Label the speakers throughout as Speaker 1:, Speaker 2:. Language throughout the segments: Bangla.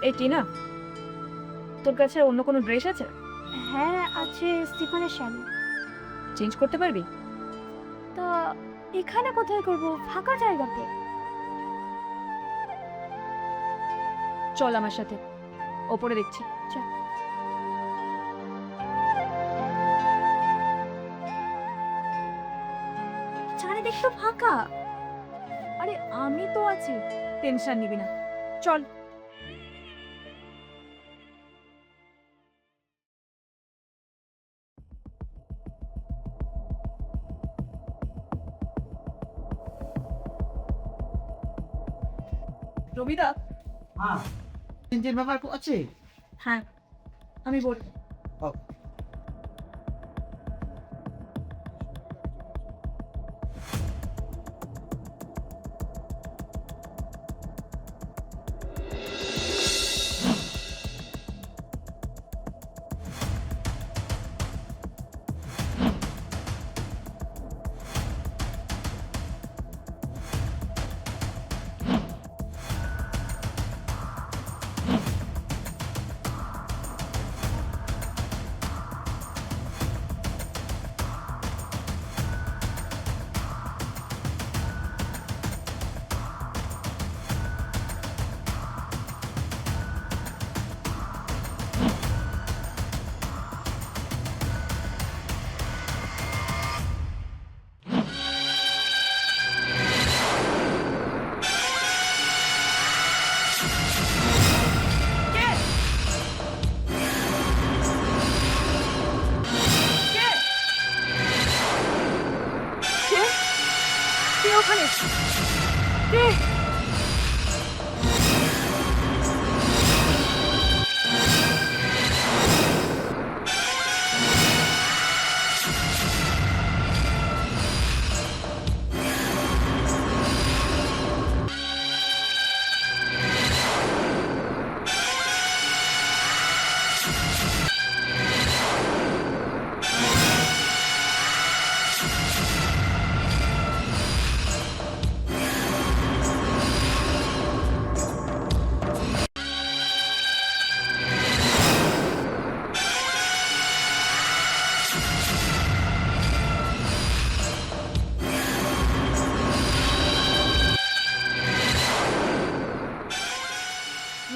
Speaker 1: এই টিনা, তোর কাছে অন্য কোনো ড্রেস আছে?
Speaker 2: হ্যাঁ আছে, স্টিফানের শাড়ি।
Speaker 1: চেঞ্জ করতে পারবি?
Speaker 2: তা এখানে কোথায় করব, ফাঁকা জায়গাতে?
Speaker 1: চল আমার সাথে, ওপরে দেখছি।
Speaker 2: চল। চারিদিক তো ফাঁকা।
Speaker 1: আরে আমি তো আছি, টেনশন নিবি না, চল। রবিদা,
Speaker 3: হ্যাঁ, চেঞ্জের ব্যাপার আছে।
Speaker 1: হ্যাঁ আমি বল।
Speaker 3: ও,
Speaker 1: কে ওখানে? কে?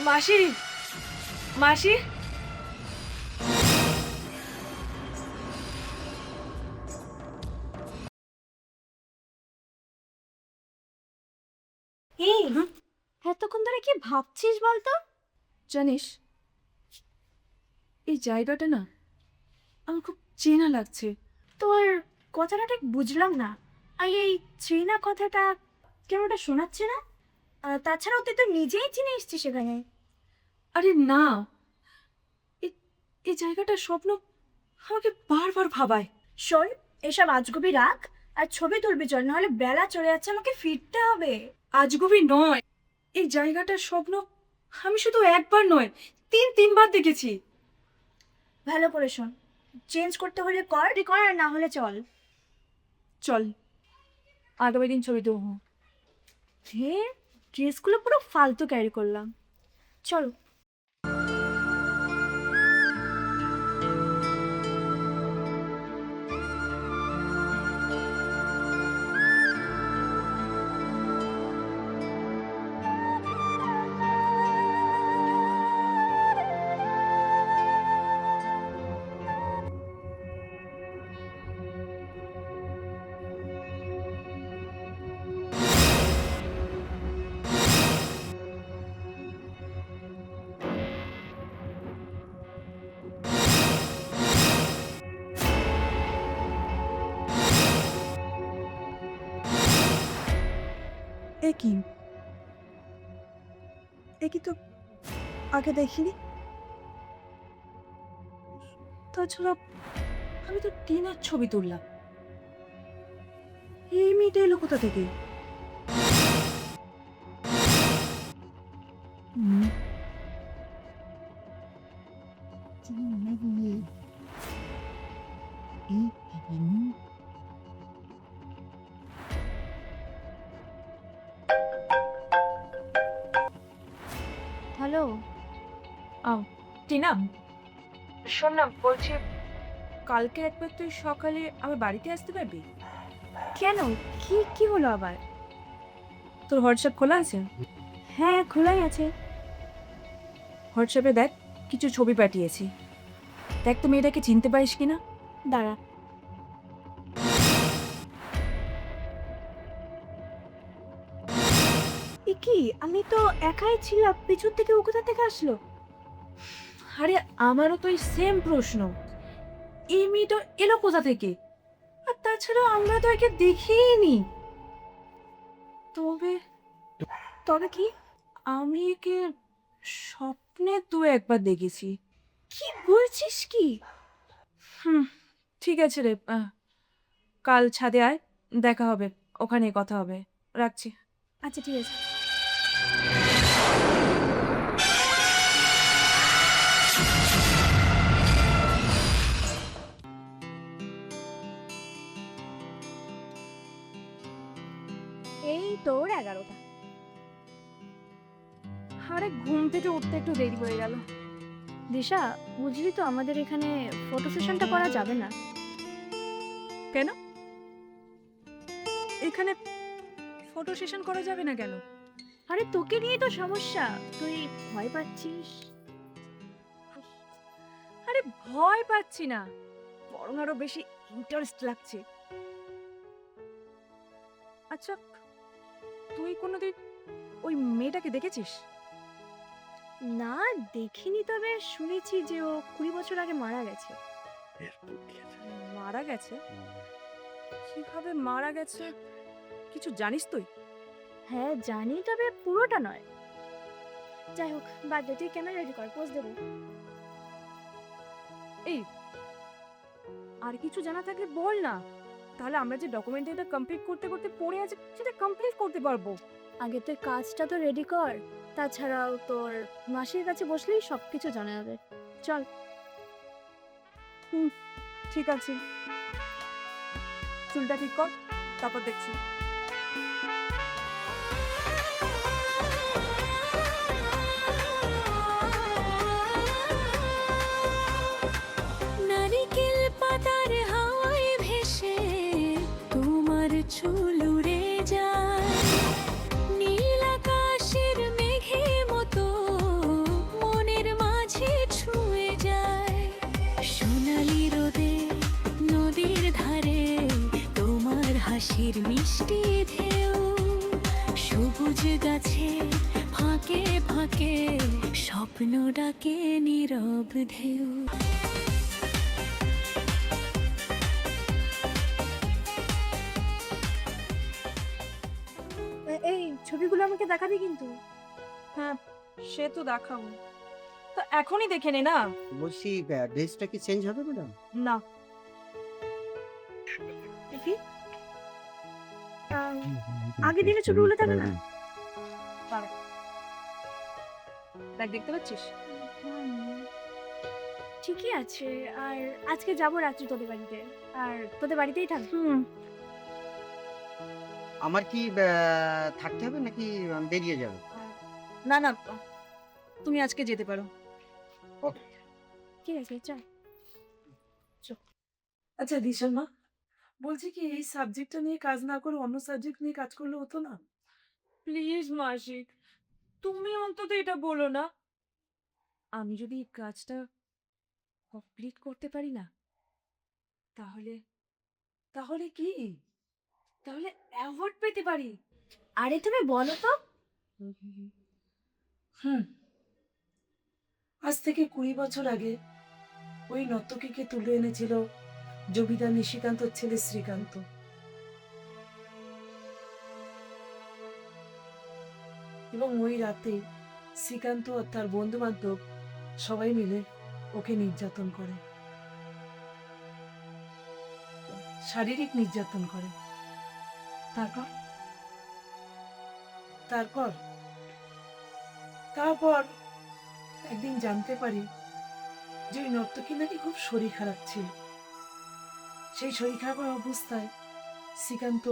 Speaker 1: মাসি, মাসি,
Speaker 2: এই এতক্ষণ ধরে কি ভাবছিস বলতো?
Speaker 1: জানিস এই জায়গাটা না আমার খুব চেনা লাগছে।
Speaker 2: তোর কথাটা ঠিক বুঝলাম না। আর এই চেনা কথাটা কেন ওটা শোনাচ্ছে না? তাছাড়াও তুই তো নিজেই চিনে এসছিস সেখানে।
Speaker 1: আরে না, এ- এই জায়গাটার স্বপ্ন আমাকে বারবার ভাবায়।
Speaker 2: শোন, এসব আজগুবি রাখ আর ছবি তুলবি চল, নাহলে বেলা চলে যাচ্ছে, আমাকে ফিরতে হবে।
Speaker 1: আজগুবি নয়, এই জায়গাটার স্বপ্ন আমি শুধু একবার নয়, তিনবার দেখেছি।
Speaker 2: ভালো করে শোন, চেঞ্জ করতে হলে কর আর না হলে চল।
Speaker 1: চল, আগামী দিন ছবি তুলবো।
Speaker 2: হে, ড্রেসগুলো পুরো ফালতু ক্যারি করলাম। চলো।
Speaker 1: এ কি, এ কি তো আগে দেখিনি। তাছাড়া আমি তো টিনার ছবি তুললাম, এই মেয়েটা এলো কোথা থেকে? হুম,
Speaker 2: হ্যালো,
Speaker 1: টিনা, শোন না, বলছি কালকে একবার তুই সকালে আমার বাড়িতে আসতে পারবি?
Speaker 2: কেন, কি কি হলো আবার?
Speaker 1: তোর হোয়াটসঅ্যাপ খোলা আছে?
Speaker 2: হ্যাঁ, খোলাই আছে।
Speaker 1: হোয়াটসঅ্যাপে দেখ, কিছু ছবি পাঠিয়েছি, দেখ তো মেয়েটাকে চিনতে পারিস কিনা।
Speaker 2: দাঁড়া। এ কি, আমি তো একাই ছিলাম, পিছন থেকে ও কোথা থেকে আসলো?
Speaker 1: আরে আমারও তো এই সেম প্রশ্ন, এই মেয়েটা এলো কোথা থেকে? আর তাছাড়া আমরা তো একে দেখিনি। তবে
Speaker 2: তবে কি?
Speaker 1: আমি একে স্বপ্নে তো একবার দেখেছি।
Speaker 2: কি বলছিস কি?
Speaker 1: হুম, ঠিক আছে রে, কাল ছাদে আয়, দেখা হবে, ওখানে কথা হবে। রাখছি।
Speaker 2: আচ্ছা ঠিক আছে। এই তোর 11টা।
Speaker 1: আরে ঘুম থেকে উঠতে একটু দেরি হয়ে গেল।
Speaker 2: দিশা, বুঝলি তো আমাদের এখানে ফটো সেশনটা করা যাবে না।
Speaker 1: কেন? এখানে ফটো সেশন করা যাবে না কেন?
Speaker 2: আরে তোকে নিয়ে তো সমস্যা, তুই ভয় পাচ্ছিস।
Speaker 1: আরে ভয় পাচ্ছি না, বরং আরো বেশি ইন্টারেস্ট লাগছে। আচ্ছা, তুই কোনোদিন ওই মেয়েটাকে দেখেছিস?
Speaker 2: না, দেখিনি, তবে শুনেছি যে ও 20 বছর আগে মারা গেছে।
Speaker 1: মারা গেছে? কিভাবে মারা গেছে কিছু জানিস তুই?
Speaker 2: হ্যাঁ জানি, তবে পুরোটা নয়। যাই হোক, বাদ দে, তুই ক্যামেরা রেডি কর, পোজ দেবো।
Speaker 1: এই, আর কিছু জানা থাকলে বল না, তাহলে আমরা যে ডকুমেন্টারিটা কমপ্লিট করতে করতে পড়ে আছে সেটা কমপ্লিট করতে পারবো।
Speaker 2: আগে তুই কাজটা তো রেডি কর, তাছাড়াও তোর মাসির কাছে বসলেই সব কিছু জানা যাবে। চল।
Speaker 1: ঠিক আছে, চুলটা ঠিক কর, তারপর দেখছি।
Speaker 4: নারিকেল পাতার হাওয়ায় ভেসে তোমার চুল উড়ে যায়, নীল আকাশের মেঘে মতো মনের মাঝে ছুঁয়ে যায়, সোনালি রোদে নদীর ধারে তোমার হাসির মিষ্টি ঢেউ, সবুজ গাছে ফাঁকে ফাঁকে স্বপ্ন ডাকে নীরব ঢেউ।
Speaker 2: এই ছবিগুলো আমাকে দেখাবি কিন্তু।
Speaker 1: হ্যাঁ, সে তো দেখাবো, তো এখনই দেখে নে না।
Speaker 3: বলছি ড্রেসটা কি চেঞ্জ হবে ম্যাডাম?
Speaker 1: না,
Speaker 2: দেখি। আগের দিনের ছবিগুলো থাকে না?
Speaker 1: দেখ, দেখতে পাচ্ছিস?
Speaker 2: ঠিকই আছে। আর আজকে যাবো রাত্রি তোদের বাড়িতে, আর তোদের বাড়িতেই থাকবো।
Speaker 3: আমার কি থাকতে হবে নাকি বেরিয়ে যাবে?
Speaker 1: না না, তুমি আজকে যেতে পারো।
Speaker 3: ওকে।
Speaker 2: ঠিক আছে, চল।
Speaker 5: আচ্ছা দিশার মা, বলছি কি এই সাবজেক্টটা নিয়ে কাজ না করে অন্য সাবজেক্ট নিয়ে কাজ করলে হতো না?
Speaker 1: প্লিজ মাসি, তুমি অন্তত এটা বলো না। আমি যদি এই কাজটা কমপ্লিট করতে পারি না, তাহলে
Speaker 5: তাহলে কি?
Speaker 1: তাহলে অ্যাওয়ার্ড পেতে পারি।
Speaker 2: আরে তুমি বলো তো।
Speaker 5: হুম, আজ থেকে 20 বছর আগে ওই নর্তকীকে তুলে এনেছিল জমিদার নিশিকান্তর ছেলে শ্রীকান্ত। এবং ওই রাতে শ্রীকান্ত আর তার বন্ধু বান্ধব সবাই মিলে ওকে নির্যাতন করে, শারীরিক নির্যাতন করে। তারপর তারপর তারপর একদিন জানতে পারি যে ওই নর্তকী নাকি খুব শরীর খারাপ ছিল। সেই শরীর খারাপ অবস্থায় শ্রীকান্ত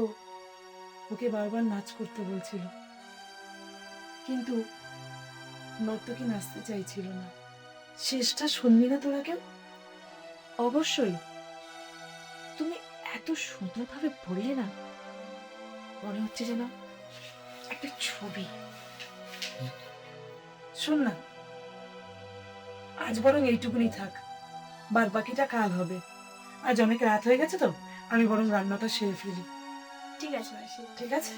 Speaker 5: ওকে বারবার নাচ করতে বলছিল, কিন্তু নর্তকী নাচতে চাইছিল না। শেষটা শুনবি না তোরা কেউ?
Speaker 1: অবশ্যই। তুমি এত সুন্দরভাবে বললে না, মনে হচ্ছে যেন একটা ছবি।
Speaker 5: শোন না, আজ বরং এইটুকুনি থাক, বাদ বাকিটা কাল হবে। আজ অনেক রাত হয়ে গেছে তো, আমি বরং রান্নাটা সেরে ফেলি।
Speaker 2: ঠিক আছে মাসি।
Speaker 5: ঠিক আছে?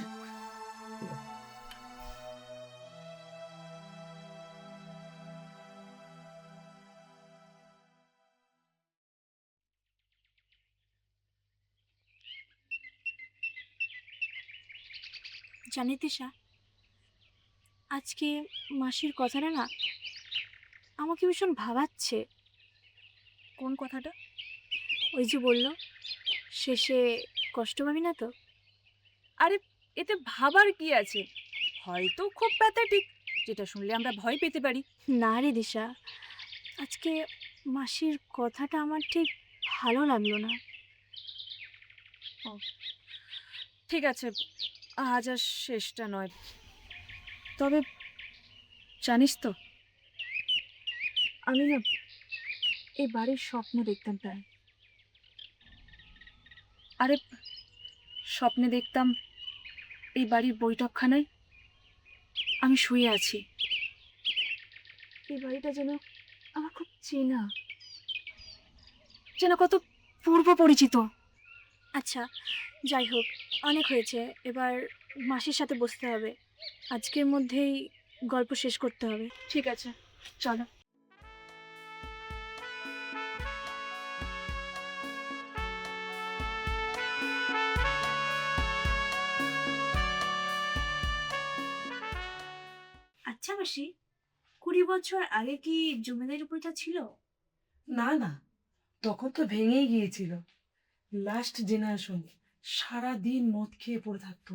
Speaker 2: জানি তিশা, আজকে মাসির কথাটা না আমাকে ভীষণ ভাবাচ্ছে।
Speaker 1: কোন কথাটা?
Speaker 2: ওই যে বলল শেষে কষ্ট পাবি না তো?
Speaker 1: আরে, এতে ভাবার কি আছে? হয়তো খুব প্যাথেটিক, যেটা শুনলে আমরা ভয় পেতে পারি।
Speaker 2: না রে দিশা, আজকে মাসির কথাটা আমার ঠিক ভালো লাগলো না।
Speaker 1: ঠিক আছে, আজ আর শেষটা নয়। তবে জানিস তো, আমি না এই বাড়ির স্বপ্ন দেখতাম প্রায়। আরে, স্বপ্নে দেখতাম এই বাড়ির বৈঠকখানায় আমি শুয়ে আছি। এই বাড়িটা যেন আমার খুব চেনা, যেন কত পূর্ব পরিচিত।
Speaker 2: আচ্ছা, যাই হোক, অনেক হয়েছে, এবার মাসির সাথে বসতে হবে। আজকের মধ্যেই গল্প শেষ করতে হবে।
Speaker 1: ঠিক আছে, চলো।
Speaker 2: আচ্ছা মাসি, 20 বছর আগে কি জমিদারি প্রথা ছিল?
Speaker 5: না না, তখন তো ভেঙেই গিয়েছিল। লাস্ট জেনারেশন সারা দিন মদ খেয়ে পড়ে থাকতো,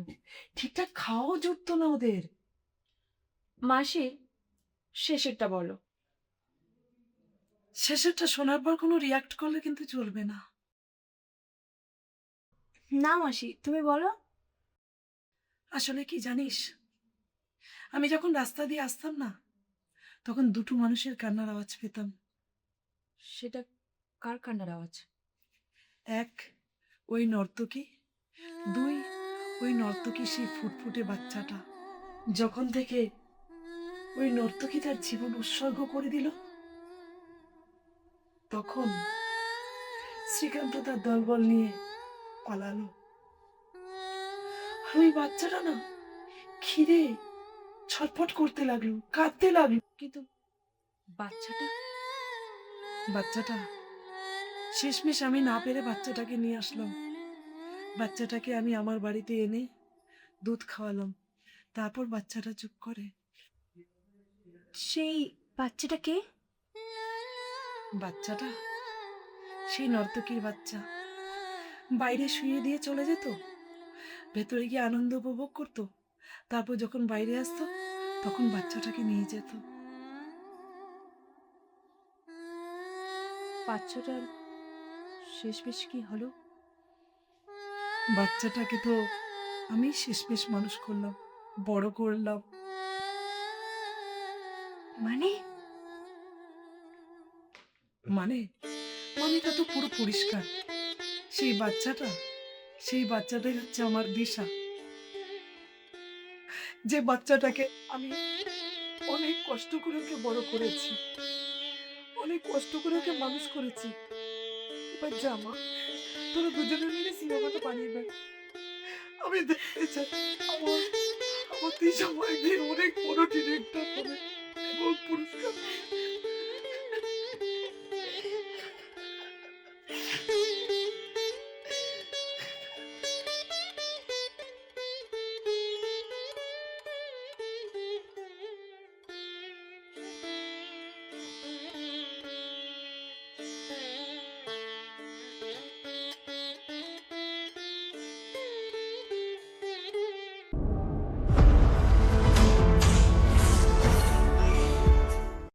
Speaker 5: ঠিকঠাক খাওয়াও জুটতো না ওদের।
Speaker 1: মাসি, শেষেরটা বলো।
Speaker 5: শেষেরটা শোনার পর কোনো রিয়াক্ট করলে কিন্তু চলবে না।
Speaker 2: না মাসি, তুমি বলো।
Speaker 5: আসলে কি জানিস, আমি যখন রাস্তা দিয়ে আসতাম না, তখন দুটো মানুষের কান্নার আওয়াজ পেতাম।
Speaker 1: সেটা কার কান্নার আওয়াজ?
Speaker 5: এক, ওই নর্তকী। দুই, ওই নর্তকী সেই ফুটফুটে বাচ্চাটা। যখন থেকে ওই নর্তকী তার জীবন উৎসর্গ করে দিল, তখন শ্রীকান্ত তার দলবল নিয়ে পালালো। আর ওই বাচ্চাটা না খিদে ছটফট করতে লাগলো, কাঁদতে লাগলো।
Speaker 1: কিন্তু বাচ্চাটা?
Speaker 5: বাচ্চাটা শেষমেশ আমি না পেরে বাচ্চাটাকে নিয়ে আসলাম। বাচ্চাটাকে আমি আমার বাড়িতে এনে দুধ খাওয়ালাম, তারপর বাচ্চাটা চুপ করে।
Speaker 2: সেই বাচ্চাটা কে?
Speaker 5: বাচ্চাটা সেই নর্তকীর বাচ্চা। বাইরে শুয়ে দিয়ে চলে যেত, ভেতরে গিয়ে আনন্দ উপভোগ করতো, তারপর যখন বাইরে আসতো তখন বাচ্চাটাকে নিয়ে যেত।
Speaker 1: বাচ্চাটার শেষমেশ কি হলো?
Speaker 5: বাচ্চাটাকে তো আমি শেষমেশ মানুষ করলাম, বড় করলাম।
Speaker 2: মানে?
Speaker 5: মানে মানেটা তো পুরো পরিষ্কার। সেই বাচ্চাটাই হচ্ছে আমার দিশা। যে বাচ্চাটাকে আমি অনেক কষ্ট করে ওকে বড় করেছি, অনেক কষ্ট করে ওকে মানুষ করেছি। এবার জামা, তোরা দুজনে মিলে সিনেমাটা বানিয়ে দেয়। আমি দেখতে চাই আমার আমার দিশা একদিন অনেক বড় ডিরেক্টর হবে।